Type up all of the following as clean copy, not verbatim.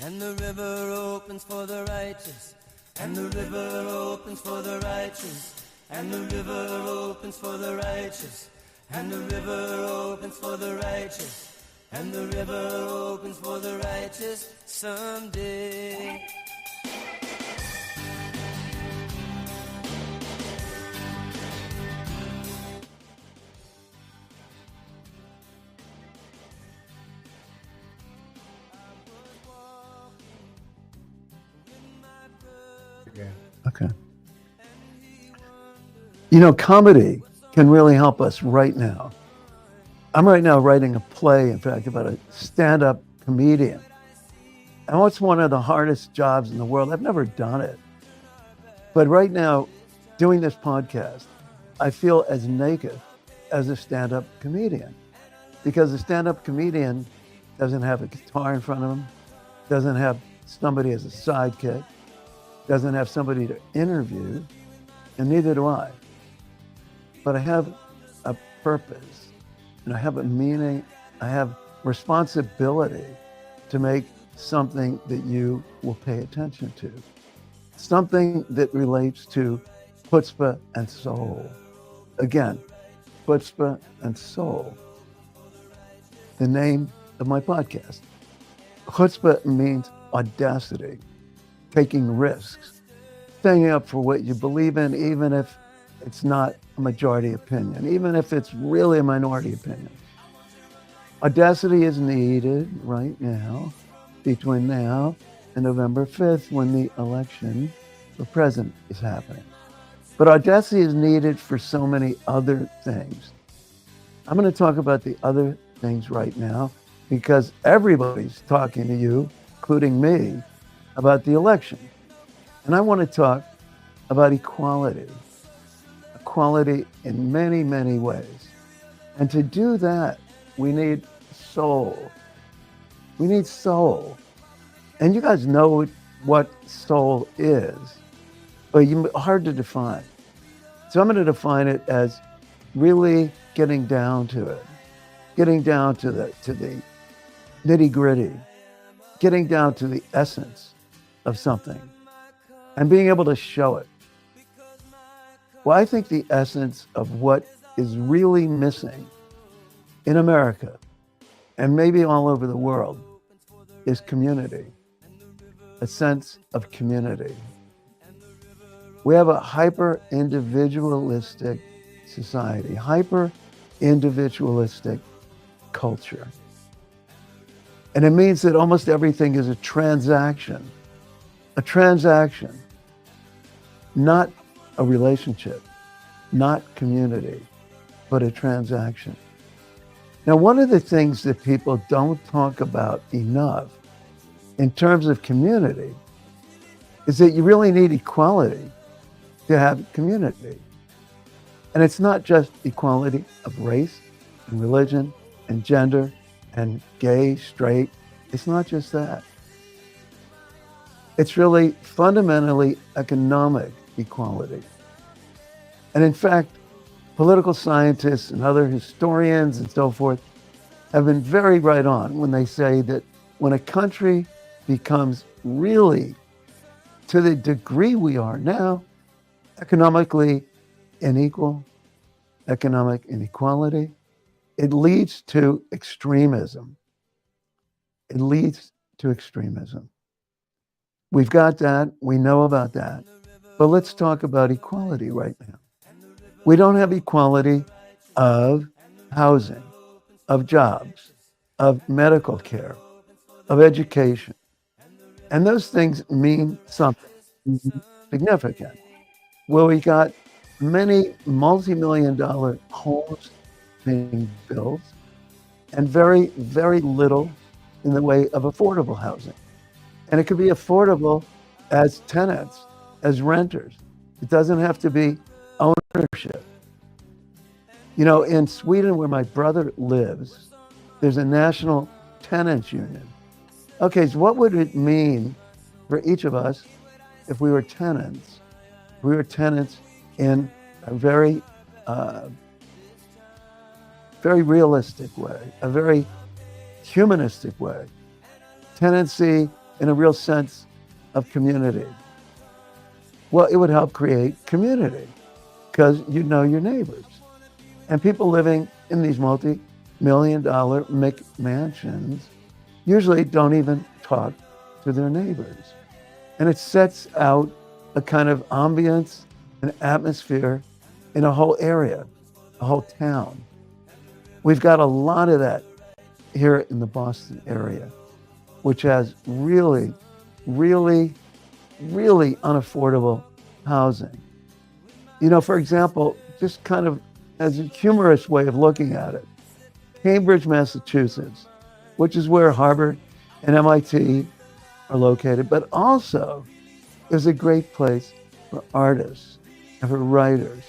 And the river opens for the righteous. And the river opens for the righteous. And the river opens for the righteous. And the river opens for the righteous. And the river opens for the righteous someday. Okay. You know, comedy can really help us right now. I'm right now writing a play, in fact, about a stand-up comedian. And what's one of the hardest jobs in the world? I've never done it. But right now, doing this podcast, I feel as naked as a stand-up comedian. Because a stand-up comedian doesn't have a guitar in front of him, doesn't have somebody as a sidekick, doesn't have somebody to interview, and neither do I. But I have a purpose, and I have a meaning, I have responsibility to make something that you will pay attention to. Something that relates to chutzpah and soul. Again, chutzpah and soul. The name of my podcast. Chutzpah means audacity, taking risks, standing up for what you believe in, even if it's not a majority opinion, even if it's really a minority opinion. Audacity is needed right now, between now and November 5th, when the election for president is happening. But audacity is needed for so many other things. I'm going to talk about the other things right now because everybody's talking to you, including me, about the election. And I want to talk about equality. Equality in many, many ways. And to do that, we need soul. We need soul. And you guys know what soul is, but hard to define. So I'm going to define it as really getting down to it, getting down to the nitty gritty, getting down to the essence of something and being able to show it. Well, I think the essence of what is really missing in America and maybe all over the world is community, a sense of community. We have a hyper-individualistic society, hyper-individualistic culture. And it means that almost everything is a transaction, not a relationship, not community, but a transaction. Now, one of the things that people don't talk about enough in terms of community is that you really need equality to have community. And it's not just equality of race and religion and gender and gay, straight. It's not just that. It's really fundamentally economic equality. And in fact, political scientists and other historians and so forth have been very right on when they say that when a country becomes really, to the degree we are now, economically unequal, economic inequality, it leads to extremism. It leads to extremism. We've got that. We know about that. But let's talk about equality right now. We don't have equality of housing, of jobs, of medical care, of education. And those things mean something significant. Well, we got many multi-million-dollar homes being built and very, very little in the way of affordable housing. And it could be affordable as tenants, as renters. It doesn't have to be ownership. You know, in Sweden, where my brother lives, there's a national tenants union. Okay, so what would it mean for each of us if we were tenants? If we were tenants in a very, very realistic way, a very humanistic way. Tenancy in a real sense of community? Well, it would help create community because you know your neighbors. And people living in these multi-million dollar McMansions usually don't even talk to their neighbors. And it sets out a kind of ambience and atmosphere in a whole area, a whole town. We've got a lot of that here in the Boston area, which has really, really, really unaffordable housing. You know, for example, just kind of as a humorous way of looking at it, Cambridge, Massachusetts, which is where Harvard and MIT are located, but also is a great place for artists and for writers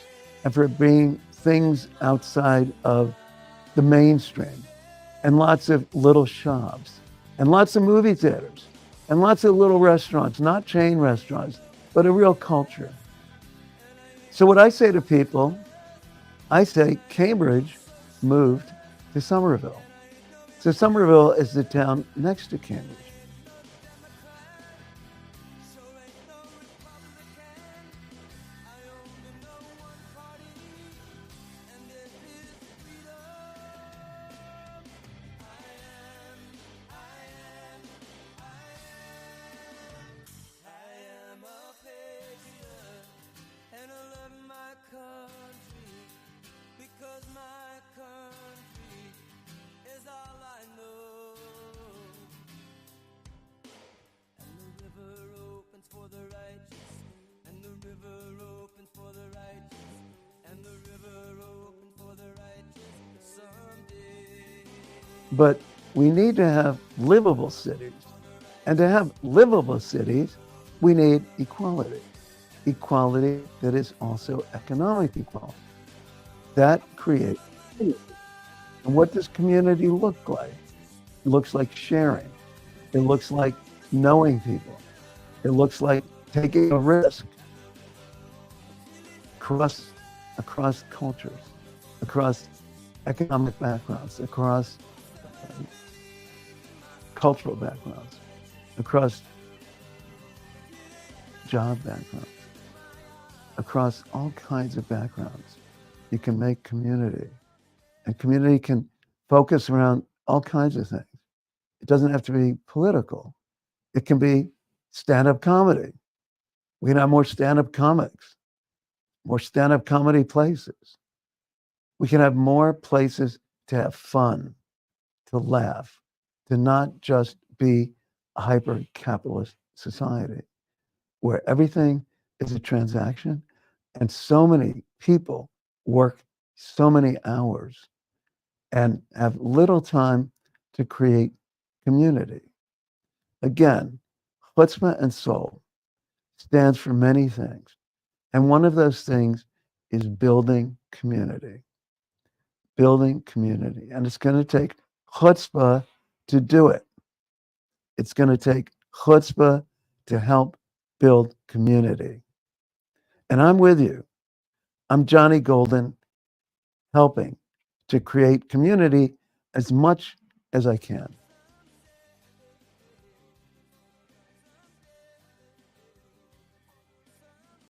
and for being things outside of the mainstream, and lots of little shops and lots of movie theaters and lots of little restaurants, not chain restaurants, but a real culture. So what I say to people, I say Cambridge moved to Somerville. So Somerville is the town next to Cambridge. Because my country is all I know. And the river opens for the righteous, and the river opens for the righteous, and the river opens for the righteous someday. But we need to have livable cities. And to have livable cities, we need equality. Equality that is also economic equality. That creates community. And what does community look like? It looks like sharing. It looks like knowing people. It looks like taking a risk across cultures, across economic backgrounds, across cultural backgrounds, across job backgrounds, across all kinds of backgrounds. You can make community. And community can focus around all kinds of things. It doesn't have to be political. It can be stand-up comedy. We can have more stand-up comics, more stand-up comedy places. We can have more places to have fun, to laugh, to not just be a hyper-capitalist society where everything is a transaction and so many people work so many hours and have little time to create community. Again, chutzpah and soul stands for many things. And one of those things is building community. Building community. And it's going to take chutzpah to do it. It's going to take chutzpah to help build community. And I'm with you. I'm Johnny Golden, helping to create community as much as I can.